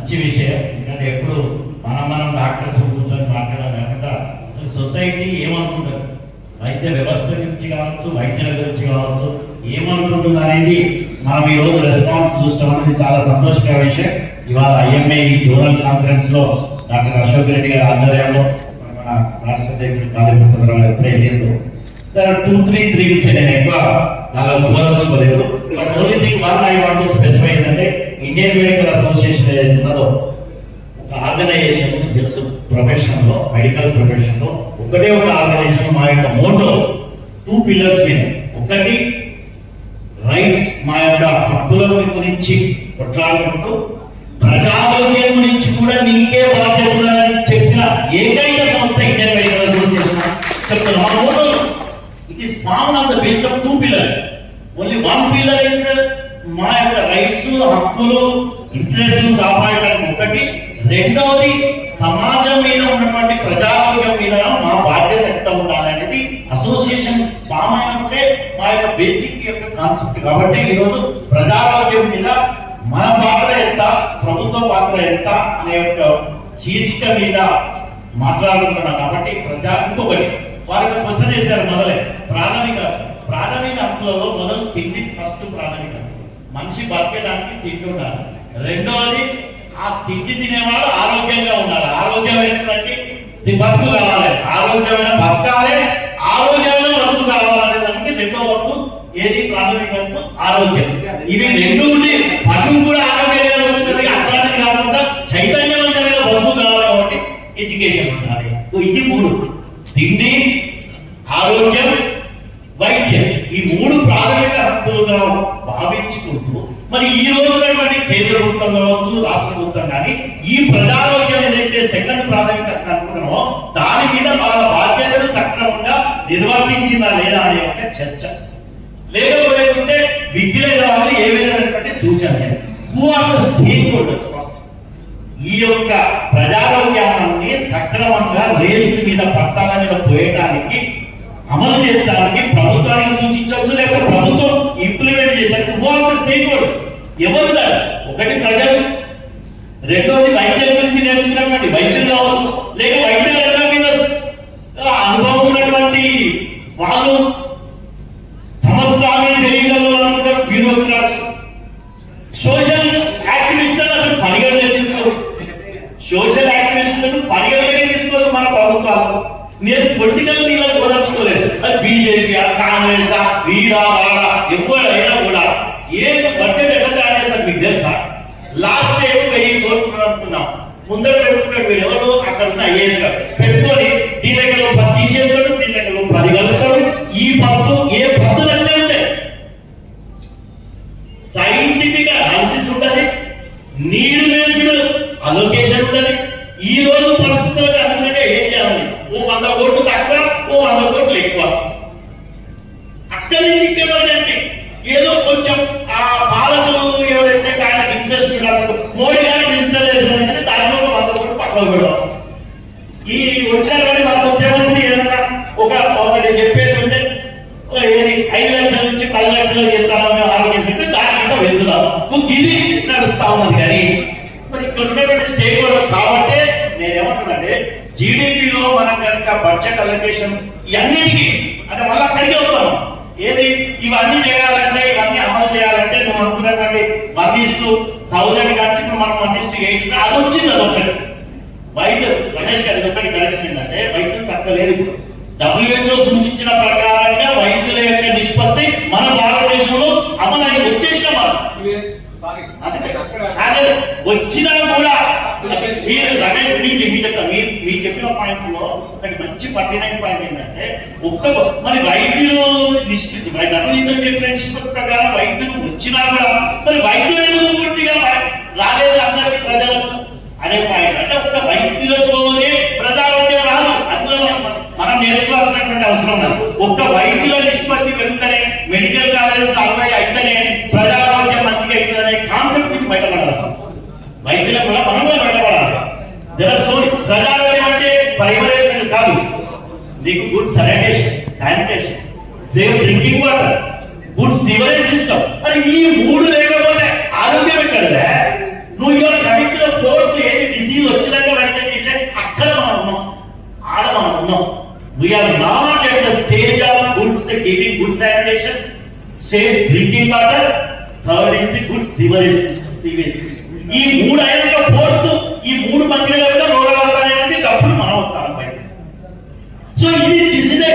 మంచి విషయం. ఎందుకంటే ఎప్పుడు మనం డాక్టర్స్ కూర్చొని మాట్లాడాలి కాకుండా అసలు సొసైటీ ఏమనుకుంటారు, వైద్య వ్యవస్థ గురించి కావచ్చు, వైద్యుల గురించి కావచ్చు ఏమనుకుంటుంది అనేది మనం ఈ రోజు రెస్పాన్స్ చూస్తాం అనేది చాలా సంతోషకర విషయం. ఇవాళ IMA జోనల్ కాన్ఫరెన్స్ లో డాక్టర్ అశోక్ రెడ్డి గారి ఆధ్వర్యంలో మన రాష్ట్ర అధ్యక్షుడు కాళీకృష్ణరావు గారు వెళ్ళింది. 2-3 things నేను ఎక్కువ దానిలో వివరించుకోలేదు. But only thing one I want to specify ఏంటంటే ఇండియన్ మెడికల్ అసోసియేషన్ ఏదైతే ఉన్నదో ఒక ఆర్గనైజేషన్ హెల్త్ ప్రొఫెషన్ లో, మెడికల్ ప్రొఫెషన్ లో ఒకటే ఒక ఆర్గనైజేషన్. మా యొక్క మోటో 2 pillars మీద, ఒకటి రైట్స్, మా యొక్క హక్కుల గురించి కొట్లాడుకుంటూ ప్రజారోగ్యం గురించి కూడా నీకే బాధ్యతలని చెప్పిన ఏకైక సంస్థ ఇండియన్ మెడికల్ అసోసియేషన్ చెప్తున్నాం. It is formed on the base of 2 pillars. Only 1 pillar is మా యొక్క రైట్స్, హక్కులు, ఇంట్రెస్ట్ కాపాడడానికి ఒకటి. రెండవది సమాజం మీద ఉన్నటువంటి ప్రజారోగ్యం మీద మా బాధ్యత ఎంత ఉండాలనేది అసోసియేషన్ ఫామ్ అయినప్పుడే మా యొక్క బేసిక్ యొక్క కాన్సెప్ట్. కాబట్టి ఈరోజు ప్రజారోగ్యం మీద మన పాత్ర ఎంత, ప్రభుత్వ పాత్ర ఎంత అనే యొక్క శీర్షిక మీద మాట్లాడుకుంటున్నాం. కాబట్టి ఇంకొకటి వారికి క్వశ్చన్ చేశారు. ప్రాథమిక హక్కులలో మొదలు తిండి ఫస్ట్ ప్రాథమిక. మనిషి బతకడానికి తిండి ఉండాలి. రెండవది ఆ తిండి తినేవాడు ఆరోగ్యంగా ఉండాలి. ఆరోగ్యమైనటువంటి బతుకు కావాలి, ఆరోగ్యమైన బతకాలి, ఆరోగ్యమైన బతుకు కావాలనే దానికి రెండో వరకు ఏది ప్రాథమిక వరకు ఆరోగ్యం. ఇవి రెండు ఉండి పశువు కూడా ఆరోగ్యంగా ఉంటుంది. అట్లాంటిది కాకుండా చైతన్యవంతమైన బతుకు కావాలి. కాబట్టి ఎడ్యుకేషన్ ఉండాలి. ఇది 3: తిండి, ఆరోగ్యం, వైద్యం. ఈ 3 ప్రాథమిక హక్కులుగా భావించుకుంటూ మరి ఈ రోజు ఉన్నటువంటి కేంద్ర ప్రభుత్వం కావచ్చు, రాష్ట్ర ప్రభుత్వం కానీ ఈ ప్రజారోగ్యం ఏదైతే సెకండ్ ప్రాథమిక హక్కు అనుకుంటున్నామో దాని మీద వాళ్ళ బాధ్యతను సక్రమంగా నిర్వర్తించిందా లేదా అనే యొక్క చర్చ. లేకపోతే విద్యుత్ వాళ్ళు ఏ విధమైనటువంటి సూచన. Who are the stakeholders first ఈ యొక్క ప్రజారోగ్యాన్ని సక్రమంగా రేల్స్ మీద, పట్టాల మీద పోయడానికి, అమలు చేయడానికి ప్రభుత్వానికి సూచించవచ్చు, లేకపోతే ప్రభుత్వం ఇంప్లిమెంట్ చేసేందుకు who are the stakeholders ఎవరు? ఒకటి ప్రజలు, రెండోది వైద్యం గురించి నేర్చుకున్నటువంటి వైద్యులు కావచ్చు, లేక వైద్య రంగం మీద అనుభవం ఉన్నటువంటి వాళ్ళు, తమకు తామే తెలియగలరు బ్యూరోక్రాట్స్, సోషల్ యాక్టివిస్టులను అసలు పరిగణలోకి తీసుకోరు. సోషల్ యాక్టివిస్టులను పరిగణలోకి తీసుకోదు మన ప్రభుత్వాలు. నేను పొలిటికల్ లీడర్ కోదలుచుకోలేదు. అది బీజేపీ, కాంగ్రెస్, వీడా వాడా ఎవరైనా కూడా ఏ బడ్జెట్ ఎట్లా తయారు చేస్తారు మీకు తెలుసా? లాస్ట్ టైం 1000 కోట్లు అనుకున్నాం. ముందర పెట్టుకున్నాడు వీడు ఎవరు, అక్కడ ఉన్న IAS గారు పెట్టుకొని దీని దగ్గర 10 తీసేస్తాడు, దీని దగ్గర 10 కలుపుతాడు. ఈ పద్దు ఏ పద్దులు అట్లే ఉంటాయి. సైంటిఫిక్ అనాలిసిస్ ఉంటుంది, నీడ్ బేస్డ్ అలొకేషన్ ఉంటుంది. ఈ రోజు పరిస్థితులకు అనుకున్నట్టే ఏం చేయాలి? ఓ 100 కోట్లు తక్కువ, ఓ 100 కోట్లు ఎక్కువ. అక్కడి నుంచి ఇక్కడ ఏదో కొంచెం ఆ పాలకులు ఎవరైతే ఆయనకు ఇంట్రెస్ట్ ఉన్నారో మోడీ గారి డిజిటలైజేషన్ అంటే దానిలో 100 కోట్లు పక్కన పెడదాం. ఈ వచ్చిన మన ముఖ్యమంత్రి ఏదన్నా ఒకటి చెప్పేది ఉంటే ఏది 5 లక్షల నుంచి 10 లక్షలు చెప్తాను ఆలోచిస్తుంటే దానికంటే పెంచుదాం. ఇది నడుస్తా ఉన్నది. కానీ మరి ఇక్కడ ఉన్నటువంటి స్టేక్ హోల్డర్ కాబట్టి నేనేమంటున్నానంటే జీడిపిలో మనం కనుక బడ్జెట్ అలొకేషన్ ఇవన్నిటికీ అంటే మళ్ళీ అక్కడికే వస్తాను. ఏది ఇవన్నీ చేయాలంటే, ఇవన్నీ అమలు చేయాలంటే నువ్వు అనుకున్నటువంటి 1:1000 కంటే మనం 1:8 అది వచ్చింది. అదొకటి వైద్యులు గణేష్ గారి ఒకటి కరెక్షన్ ఏంటంటే వైద్యులు తక్కువ లేదు. ఇప్పుడు WHO సూచించిన ప్రకారంగా వైద్యుల యొక్క నిష్పత్తి మన భారతదేశంలో అమలు అయి వచ్చేసిన వాళ్ళు అదే వచ్చినా కూడా మీరు చెప్పిన పాయింట్ లో ఒకటి మంచి పర్టినెంట్ పాయింట్ ఏంటంటే మరి వైద్యులు చెప్పిన నిష్పత్తి ప్రకారం వైద్యులు వచ్చినా కూడా మరి వైద్యులు పూర్తిగా రాలేదు అందరికి ప్రజలకు అనే పాయింట్. అంటే ఒక వైద్యులతోనే ప్రజారోగ్యం రాదు. అందులో మనం నేర్చుకోవాల్సినటువంటి అవసరం ఉంది. ఒక్క వైద్యుల నిష్పత్తి పెరుగుతనే, మెడికల్ కాలేజెస్ 60 అయితేనే ప్రజారోగ్యం మంచిగా అవుతుందనే కాన్సెప్ట్ నుంచి బయటపడాలి. వైద్యులకు కూడా మనమే బయటపడాలి. ప్రజారోగ్యం అంటే పరిమళించడం కాదు. నీకు good sanitation, safe drinking water, good sewerage system. మరి ఈ 3 లేకపోతే ఆరోగ్యం ఎక్కడదే? నువ్వు ఇవాళ coming to the 4 safe drinking water, third is the good sewerage system. ఈ మూడు అయిన ఫోర్త్, ఈ మూడు మంచిగా లేకపోతే రోగాలు అనేది డబ్బులు మనం వస్తాం బయట. So this is a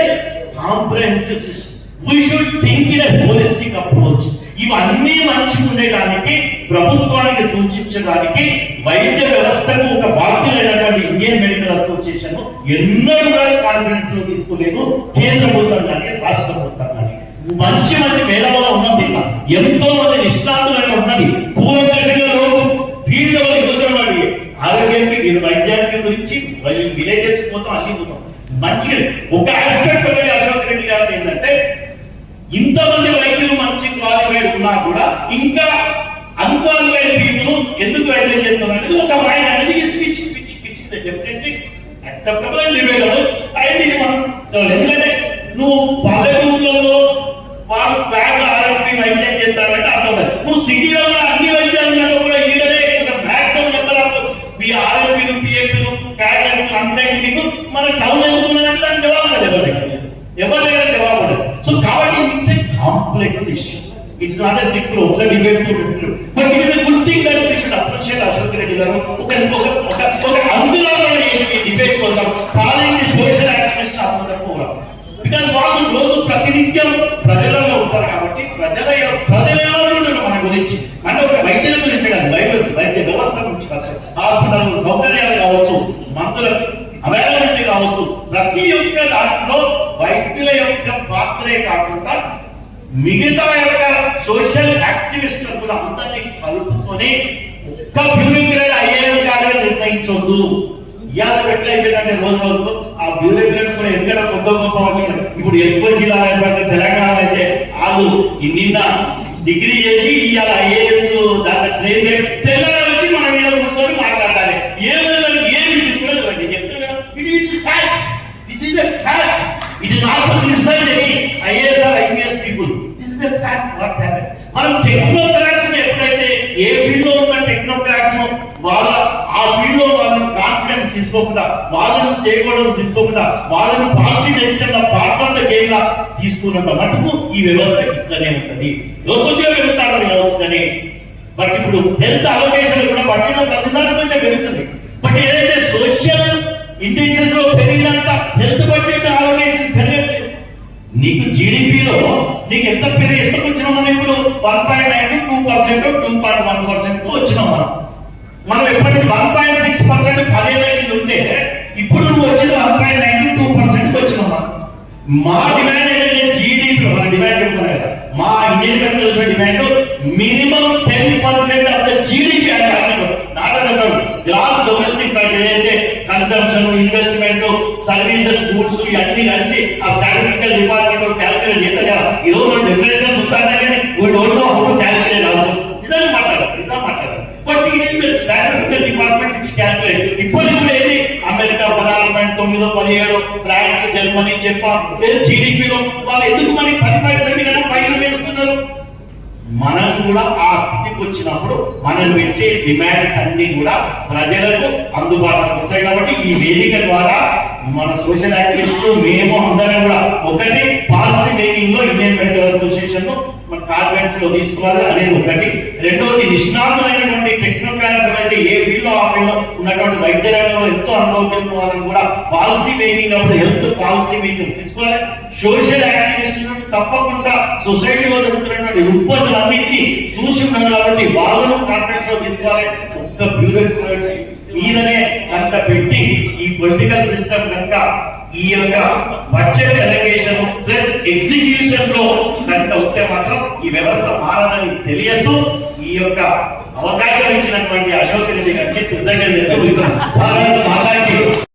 comprehensive system. We should think in a holistic approach. ఇవన్నీ మంచిగా ఉండేదానికి, ప్రభుత్వానికి సూచించడానికి, వైద్య వ్యవస్థకు ఒక బాధ్యులైనటువంటి ఇండియన్ మెడికల్ అసోసియేషన్ ఎన్నో కూడా కాన్ఫిడెన్స్ లో తీసుకోలేదు. కేంద్ర ప్రభుత్వం కానీ రాష్ట్ర ప్రభుత్వం కానీ మంచి మంచి మేధావులు ఉన్నది, ఎంతో మంది నిష్ణాతులుగా ఉన్నది, కూలంకషంగా ఫీల్డ్ లో ఎదుగుతున్నటువంటి ఆరోగ్యానికి వైద్యానికి గురించి విలేజెస్ పోతాం అన్ని పోతాం మంచిగా. ఒక ఆస్పెక్ట్ ఒకటి అశోక్ రెడ్డి గారు ఏంటంటే, ఇంతమంది వైద్యులు మంచి క్వాలిఫైడ్ ఉన్నా కూడా ఇంకా అన్క్వాలిఫైడ్ పీపుల్ ఎందుకు వైద్యం చేస్తున్నారు ఒక మైండ్ అనేది definitely acceptable and debatable. And ఇది మనం ఎందుకంటే నువ్వు పల్లెటూరులలో వాళ్ళు బ్యాగ్ ఆరోగ్య వైద్యం చేస్తారంటే అర్థం కాదు. నువ్వు సిటీలో అన్ని వైద్యాలు ఉన్నప్పుడు కూడా ఈడనే మ్యాక్సిమం నెంబర్ ఆఫ్ ఆరోగ్యులు, పిఎంపీలు, ప్యాడ్ అన్సైంటిఫిక్ మన టౌన్ ఎందుకున్నారంటే దానికి జవాబు లేదు ఎవరి దగ్గర జవాబు ఉండదు. సో కాబట్టి it's a complex issue. It's not a simple ఒక డిబేట్ టు పెట్టు. But it is a good thing that we should appreciate Ashok Reddy garu ఒక అందులోనే ఈ డిబేట్ కోసం calling the social activist of the forum. Because వాళ్ళు రోజు ప్రతినిత్యం ప్రజలలో ఉంటారు కాబట్టి ప్రజలు మన గురించి అంటే ఒక వైద్యుల గురించి కాదు, వైద్య వ్యవస్థ గురించి కాదు, హాస్పిటల్ సౌకర్యాలు కావచ్చు, మందుల అవైలబిలిటీ కావచ్చు, ప్రతి ఒక్క దాంట్లో వైద్యుల యొక్క పాత్రే కాకుండా మిగతా యొక్క సోషల్ యాక్టివిస్టులు కూడా అందరినీ కలుపుకొని ఒక్క బ్యూరోక్రాట్ అయ్యేది కాదని నిర్ణయించొద్దు. ఇవాళ పెట్టలేదంటే రోజులకు ఆ బ్యూరోక్రాట్ కూడా ఎక్కడ కొత్త గొప్ప ఇప్పుడు ఎక్కువ జిల్లాలో తెలంగాణ అయితే వాళ్ళు నిన్న డిగ్రీ చేసి ఇవాళ ఐఏఎస్ దాన్ని ట్రైన్ తెలంగాణ వచ్చి మన మీద కూర్చొని మాట్లాడాలి. ఏ విషయం కూడా చెప్తారు కదా, it is fact. This is a fact. It is not to criticize any IAS or IPS people. This is a fact. What's happened? మనం టెక్నోక్రాట్స్ ఎప్పుడైతే ఏ ఫీల్డ్ లో ఉన్న టెక్నోక్రాట్స్ వాళ్ళ ఆ ఫీల్డ్ లో వాళ్ళని కాన్ఫిడెన్స్ తీసుకోకుండా, వాళ్ళని స్టేక్ హోల్డర్స్ తీసుకోకుండా, వాళ్ళని policy decision part of the game లా తీసుకున్నంత మటుకు ఈ వ్యవస్థ ఇట్లనే ఉంటుంది. లోకోద్యోగ వెళ్తాడని కావచ్చు కానీ, బట్ ఇప్పుడు హెల్త్ అలొకేషన్ కూడా బడ్జెట్ ప్రతిసారి కొంచెం పెరుగుతుంది. బట్ ఏదైతే సోషల్ ఇండెక్సెస్ లో పెరిగినంత హెల్త్ బడ్జెట్ అలొకేషన్ పెరగట్లేదు. నీకు జీడిపిలో నీకు ఎంత వచ్చినాం మనం ఇప్పుడు 1.9 2% 2.1% వచ్చినాం మనం ఎప్పటికీ 1.6% 10 ఉంటే ఇప్పుడు నువ్వు వచ్చింది 1.9 2% వచ్చినాం మా డిమాండ్ ఏంటంటే జీడిపి మన డిమాండ్ చెప్తున్నా కదా, మా Indian countries demand minimum 10% of the GDP అంటే గ్రాస్ డొమెస్టిక్ ఏదైతే కన్సంప్షన్, ఇన్వెస్ట్మెంట్, సర్వీసెస్, గూడ్స్ ఇవన్నీ కలిసి ఆ స్టాటిస్టికల్ డిపార్ట్మెంట్ క్యాల్కులేట్ చేస్తారు కదా. ఏదో డెఫినేషన్స్ ఉంటాయి కానీ we don't know how to calculate also. నిజంగా మాట్లాడారు but it is the statistical department it's calculate. ఇప్పుడు కూడా ఏది అమెరికా 17 ఫ్రాన్స్, జర్మనీ, జపాన్ జీడిపిలో వాళ్ళు ఎందుకు మనకి 10% కన్నా పైన పెడుతున్నారు? మనం కూడా ఆ స్థితికి వచ్చినప్పుడు మనం పెట్టే డిమాండ్స్ అన్ని కూడా ప్రజలకు అందుబాటులోకి వస్తాయి. కాబట్టి ఈ వేదిక ద్వారా మన సోషల్ యాక్టివిస్టులు మేము అందరం కూడా ఒకటి పాలసీ మేకింగ్ లో ఇండియన్ మెడికల్ అసోసియేషన్ మన కాన్ఫరెన్స్ లో తీసుకోవాలి అనేది ఒకటి. రెండవది నిష్ణాతులైనటువంటి టెక్నోక్రాట్స్ అయితే ఏ ఫీల్డ్ లో ఆ ఫీల్డ్ లో ఉన్నటువంటి వైద్య రంగంలో ఎంతో అనుభవం వాళ్ళని కూడా పాలసీ మేకింగ్ అప్పుడు హెల్త్ పాలసీ మేకింగ్ తీసుకోవాలి. సోషల్ యాక్టివిస్టులను తప్పకుండా సొసైటీలో జరుగుతున్నటువంటి రుగ్మతలన్నింటినీ చూసి ఉన్నారు కాబట్టి వాళ్ళను కాన్ఫరెన్స్ లో తీసుకోవాలి. ఒక్క బ్యూరోక్రాట్స్ మీదనే కనుక పెట్టి ఈ పొలిటికల్ సిస్టమ్ కనుక ఈ యొక్క బడ్జెట్ అలొకేషన్ ప్లస్ ఎగ్జిక్యూషన్ లో కనుక ఉంటే మాత్రం ఈ వ్యవస్థ మారదని తెలియజేస్తూ ఈ యొక్క అవకాశం ఇచ్చినటువంటి అశోక్ రెడ్డి గారికి కృతజ్ఞతలు.